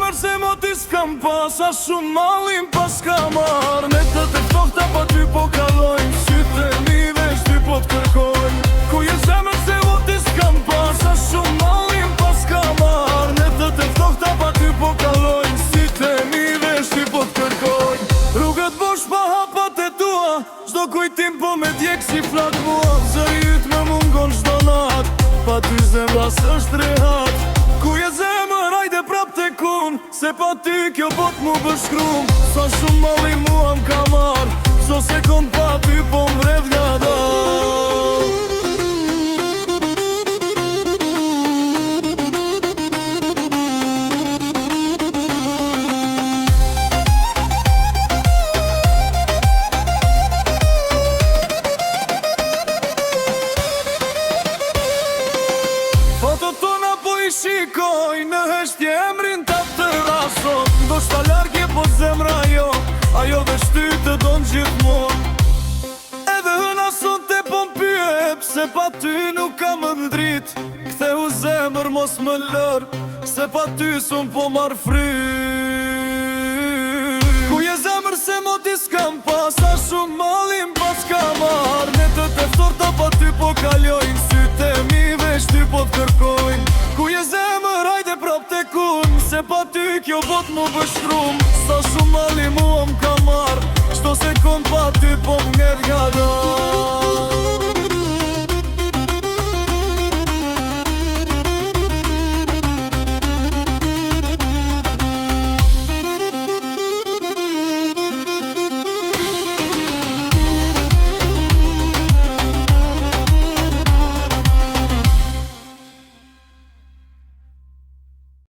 zemër se mo ti s'kam pas, a shumë malin pas ka marr. Netët e ftohta pa ty po kalojnë, sytë e mi veç ty po t'kërkojnë. Ku je zemër se mo ti s'kam pas, a shumë malin pas ka marr. Netët e ftohta pa ty po kalojnë, sytë e mi veç ty po t'kërkojnë. Rrugët bosh pa hapat e tua, çdo kujtim po me djek si flak mua. Zëri yt me mungon çdo nat, pa ty zemra s'është rehat. Ku je zemër, hajde prap te kun, se pa ty kjo bot mu bëshkrum. Sa shumë malli mua m'ka marr, çdo sekund pa ty po m'vrev nga dal. Fotot tona po i shikoj, në heshtje emrin ta të rasot. Do shta largje po zemra jo, ajo dhe shty të donë gjithmon. Edhe hëna sot te po m'pyet, se pa ty nuk kam më drit. Ktheu zemër mos më lër, se pa ty sun po marr fryt. Ku je zemër se mo ti s'kam pas, a shumë malin pas ka marr. Netët e ftorta pa ty po kalojnë, sytë e mi veç ty po t'kërkojnë. Ku je zemër, hajde prap te kun, se pa ty kjo bot mu bështrum. Sa shumë malli mua m'ka marr, çdo sekund pa ty po m'ngel nga dal.